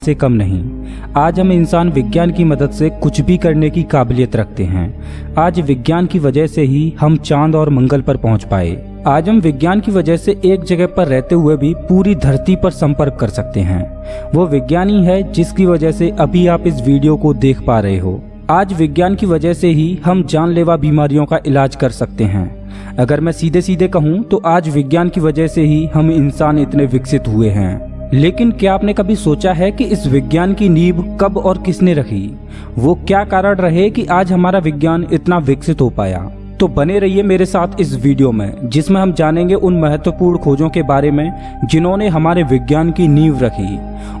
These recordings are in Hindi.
से कम नहीं। आज हम इंसान विज्ञान की मदद से कुछ भी करने की काबिलियत रखते हैं। आज विज्ञान की वजह से ही हम चांद और मंगल पर पहुंच पाए। आज हम विज्ञान की वजह से एक जगह पर रहते हुए भी पूरी धरती पर संपर्क कर सकते हैं। वो विज्ञान ही है जिसकी वजह से अभी आप इस वीडियो को देख पा रहे हो। आज विज्ञान की वजह से ही हम जानलेवा बीमारियों का इलाज कर सकते हैं। अगर मैं सीधे सीधे कहूँ तो आज विज्ञान की वजह से ही हम इंसान इतने विकसित हुए हैं। लेकिन क्या आपने कभी सोचा है कि इस विज्ञान की नींव कब और किसने रखी? वो क्या कारण रहे कि आज हमारा विज्ञान इतना विकसित हो पाया? तो बने रहिए मेरे साथ इस वीडियो में, जिसमें हम जानेंगे उन महत्वपूर्ण खोजों के बारे में जिन्होंने हमारे विज्ञान की नींव रखी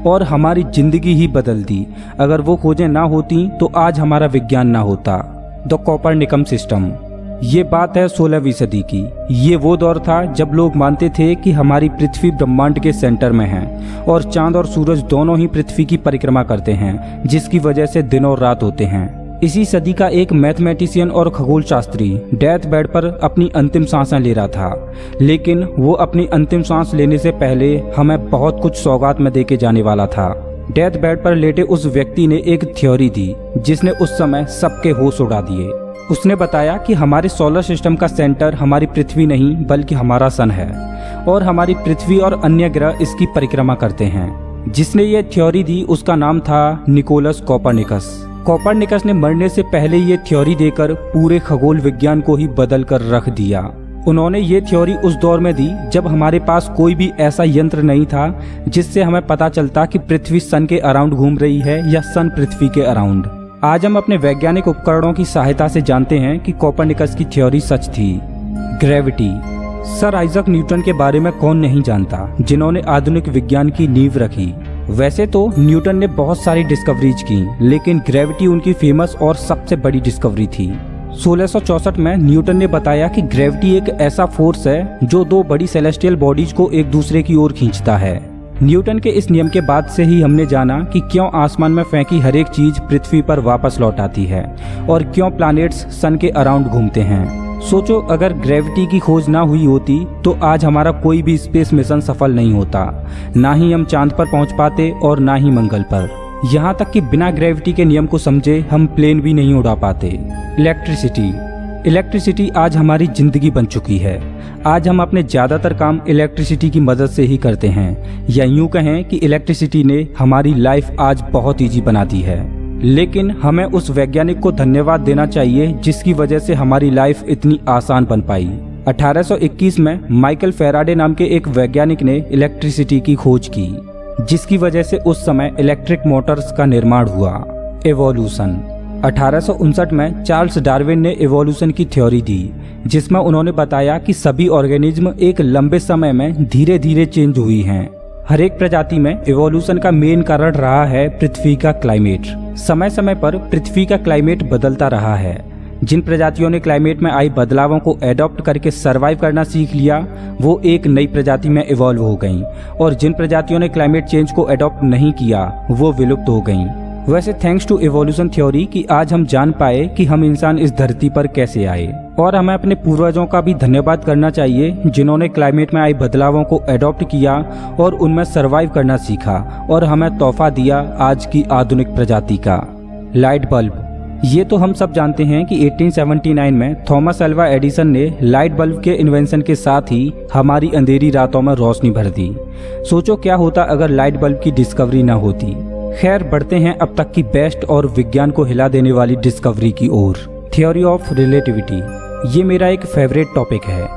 और हमारी जिंदगी ही बदल दी। अगर वो खोजें ना होती तो आज हमारा विज्ञान ना होता। The Copernicus system. ये बात है 16वीं सदी की। ये वो दौर था जब लोग मानते थे कि हमारी पृथ्वी ब्रह्मांड के सेंटर में है और चांद और सूरज दोनों ही पृथ्वी की परिक्रमा करते हैं, जिसकी वजह से दिन और रात होते हैं। इसी सदी का एक मैथमेटिशियन और खगोल शास्त्री डेथ बेड पर अपनी अंतिम सांसें ले रहा था, लेकिन वो अपनी अंतिम सांस लेने से पहले हमें बहुत कुछ सौगात में देके जाने वाला था। डेथ बेड पर लेटे उस व्यक्ति ने एक थ्योरी दी जिसने उस समय सबके होश उड़ा दिए। उसने बताया कि हमारे सोलर सिस्टम का सेंटर हमारी पृथ्वी नहीं बल्कि हमारा सन है और हमारी पृथ्वी और अन्य ग्रह इसकी परिक्रमा करते हैं। जिसने ये थ्योरी दी उसका नाम था निकोलस कोपरनिकस। कोपरनिकस ने मरने से पहले ये थ्योरी देकर पूरे खगोल विज्ञान को ही बदल कर रख दिया। उन्होंने ये थ्योरी उस दौर में दी जब हमारे पास कोई भी ऐसा यंत्र नहीं था जिससे हमें पता चलता कि पृथ्वी सन के अराउंड घूम रही है या सन पृथ्वी के अराउंड। आज हम अपने वैज्ञानिक उपकरणों की सहायता से जानते हैं कि कोपरनिकस की थ्योरी सच थी। ग्रेविटी। सर आइजैक न्यूटन के बारे में कौन नहीं जानता, जिन्होंने आधुनिक विज्ञान की नींव रखी। वैसे तो न्यूटन ने बहुत सारी डिस्कवरीज की, लेकिन ग्रेविटी उनकी फेमस और सबसे बड़ी डिस्कवरी थी। 1664 में न्यूटन ने बताया कि ग्रेविटी एक ऐसा फोर्स है जो दो बड़ी सेलेस्टियल बॉडीज को एक दूसरे की ओर खींचता है। न्यूटन के इस नियम के बाद से ही हमने जाना कि क्यों आसमान में फेंकी हर एक चीज पृथ्वी पर वापस लौट आती है और क्यों प्लैनेट्स सन के अराउंड घूमते हैं। सोचो, अगर ग्रेविटी की खोज ना हुई होती तो आज हमारा कोई भी स्पेस मिशन सफल नहीं होता। ना ही हम चांद पर पहुंच पाते और ना ही मंगल पर। यहाँ तक कि बिना ग्रेविटी के नियम को समझे हम प्लेन भी नहीं उड़ा पाते। इलेक्ट्रिसिटी आज हमारी जिंदगी बन चुकी है। आज हम अपने ज्यादातर काम इलेक्ट्रिसिटी की मदद से ही करते हैं, या यूं कहें कि इलेक्ट्रिसिटी ने हमारी लाइफ आज बहुत इजी बना दी है। लेकिन हमें उस वैज्ञानिक को धन्यवाद देना चाहिए जिसकी वजह से हमारी लाइफ इतनी आसान बन पाई। 1821 में माइकल फैराडे नाम के एक वैज्ञानिक ने इलेक्ट्रिसिटी की खोज की, जिसकी वजह से उस समय इलेक्ट्रिक मोटर्स का निर्माण हुआ। एवोल्यूशन। 1859 में चार्ल्स डार्विन ने एवोल्यूशन की थ्योरी दी, जिसमें उन्होंने बताया कि सभी ऑर्गेनिज्म एक लंबे समय में धीरे धीरे चेंज हुई हैं। हर एक प्रजाति में एवोल्यूशन का मेन कारण रहा है पृथ्वी का क्लाइमेट। समय समय पर पृथ्वी का क्लाइमेट बदलता रहा है। जिन प्रजातियों ने क्लाइमेट में आई बदलावों को एडॉप्ट करके सरवाइव करना सीख लिया, वो एक नई प्रजाति में इवॉल्व हो गईं, और जिन प्रजातियों ने क्लाइमेट चेंज को एडॉप्ट नहीं किया वो विलुप्त हो गईं। वैसे थैंक्स टू एवोल्यूशन थ्योरी कि आज हम जान पाए कि हम इंसान इस धरती पर कैसे आए, और हमें अपने पूर्वजों का भी धन्यवाद करना चाहिए जिन्होंने क्लाइमेट में आई बदलावों को एडॉप्ट किया और उनमें सरवाइव करना सीखा और हमें तोहफा दिया आज की आधुनिक प्रजाति का। Light bulb. ये तो हम सब जानते हैं कि 1879 में थॉमस अल्वा एडिसन ने लाइट बल्ब के इन्वेंशन के साथ ही हमारी अंधेरी रातों में रोशनी भर दी। सोचो क्या होता अगर लाइट बल्ब की डिस्कवरी ना होती। खैर, बढ़ते हैं अब तक की बेस्ट और विज्ञान को हिला देने वाली डिस्कवरी की ओर। Theory of relativity. ये मेरा एक फेवरेट टॉपिक है।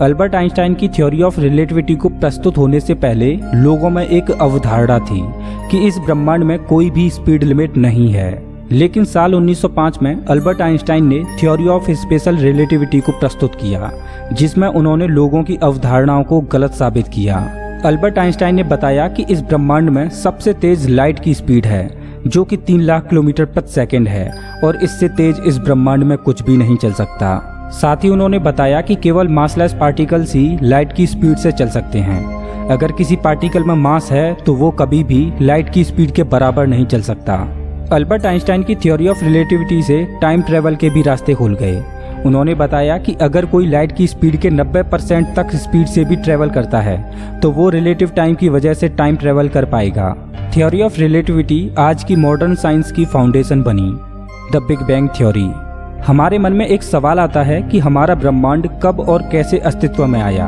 अल्बर्ट आइंस्टाइन की थ्योरी ऑफ रिलेटिविटी को प्रस्तुत होने से पहले लोगों में एक अवधारणा थी कि इस ब्रह्मांड में कोई भी स्पीड लिमिट नहीं है। लेकिन साल 1905 में अल्बर्ट आइंस्टाइन ने थ्योरी ऑफ स्पेशल रिलेटिविटी को प्रस्तुत किया, जिसमें उन्होंने लोगों की अवधारणाओं को गलत साबित किया। अल्बर्ट आइंस्टाइन ने बताया कि इस ब्रह्मांड में सबसे तेज लाइट की स्पीड है, जो कि 3 लाख किलोमीटर प्रति सेकंड है, और इससे तेज इस ब्रह्मांड में कुछ भी नहीं चल सकता। साथ ही उन्होंने बताया कि केवल मासलेस पार्टिकल्स ही लाइट की स्पीड से चल सकते हैं। अगर किसी पार्टिकल में मास है तो वो कभी भी लाइट की स्पीड के बराबर नहीं चल सकता। अल्बर्ट आइंस्टाइन की थ्योरी ऑफ रिलेटिविटी से टाइम ट्रेवल के भी रास्ते खुल गए उन्होंने बताया कि अगर कोई लाइट की स्पीड के 90% तक स्पीड से भी ट्रेवल करता है तो वो रिलेटिव टाइम की वजह से टाइम ट्रेवल कर पाएगा। थ्योरी ऑफ रिलेटिविटी आज की मॉडर्न साइंस की फाउंडेशन बनी। The big bang theory. हमारे मन में एक सवाल आता है कि हमारा ब्रह्मांड कब और कैसे अस्तित्व में आया,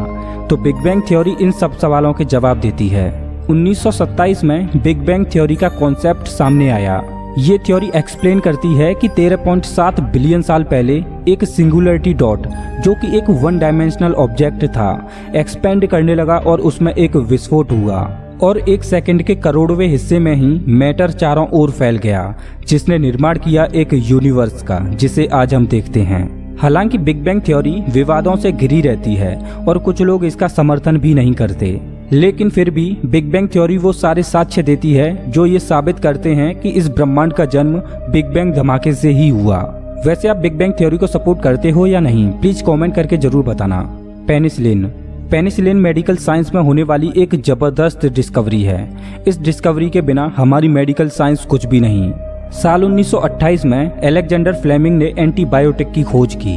तो बिग बैंग थ्योरी इन सब सवालों के जवाब देती है। 1927 में बिग बैंग थ्योरी का कॉन्सेप्ट सामने आया। ये थ्योरी एक्सप्लेन करती है कि 13.7 बिलियन साल पहले एक सिंगुलरिटी डॉट, जो कि एक वन डायमेंशनल ऑब्जेक्ट था, एक्सपेंड करने लगा और उसमें एक विस्फोट हुआ और 1 सेकंड के करोड़वें हिस्से में ही मैटर चारों ओर फैल गया, जिसने निर्माण किया एक यूनिवर्स का, जिसे आज हम देखते हैं। हालांकि बिग बैंग थ्योरी विवादों से घिरी रहती है और कुछ लोग इसका समर्थन भी नहीं करते, लेकिन फिर भी बिग बैंग थ्योरी वो सारे साक्ष्य देती है जो ये साबित करते हैं कि इस ब्रह्मांड का जन्म बिग बैंग धमाके से ही हुआ। वैसे आप बिग बैंग थ्योरी को सपोर्ट करते हो या नहीं, प्लीज कमेंट करके जरूर बताना। पेनिसिलिन मेडिकल साइंस में होने वाली एक जबरदस्त डिस्कवरी है। इस डिस्कवरी के बिना हमारी मेडिकल साइंस कुछ भी नहीं। साल 1928 में अलेक्जेंडर फ्लेमिंग ने एंटीबायोटिक की खोज की।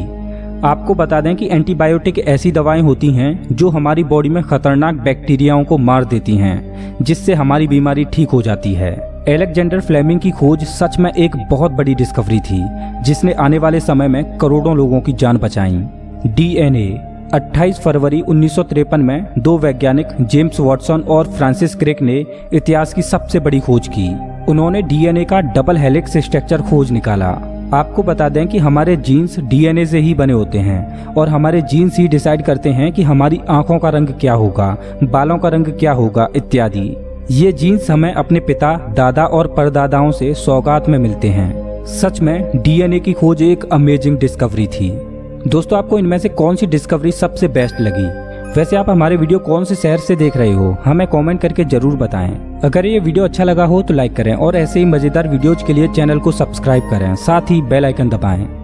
आपको बता दें कि एंटीबायोटिक ऐसी दवाएं होती हैं जो हमारी बॉडी में खतरनाक बैक्टीरियाओं को मार देती हैं, जिससे हमारी बीमारी ठीक हो जाती है। अलेक्जेंडर फ्लेमिंग की खोज सच में एक बहुत बड़ी डिस्कवरी थी, जिसने आने वाले समय में करोड़ों लोगों की जान बचाई। डीएनए। 28 फरवरी 1953 में 2 वैज्ञानिक जेम्स वॉटसन और फ्रांसिस क्रिक ने इतिहास की सबसे बड़ी खोज की। उन्होंने डीएनए का डबल हेलिक्स स्ट्रक्चर खोज निकाला। आपको बता दें कि हमारे जीन्स डीएनए से ही बने होते हैं और हमारे जीन्स ही डिसाइड करते हैं कि हमारी आंखों का रंग क्या होगा, बालों का रंग क्या होगा इत्यादि। ये जीन्स हमें अपने पिता, दादा और परदादाओं से सौगात में मिलते हैं। सच में डीएनए की खोज एक अमेजिंग डिस्कवरी थी। दोस्तों, आपको इनमें से कौन सी डिस्कवरी सबसे बेस्ट लगी? वैसे आप हमारे वीडियो कौन से शहर से देख रहे हो, हमें कमेंट करके जरूर बताएं। अगर ये वीडियो अच्छा लगा हो तो लाइक करें और ऐसे ही मजेदार वीडियोज के लिए चैनल को सब्सक्राइब करें, साथ ही बेल आइकन दबाएं।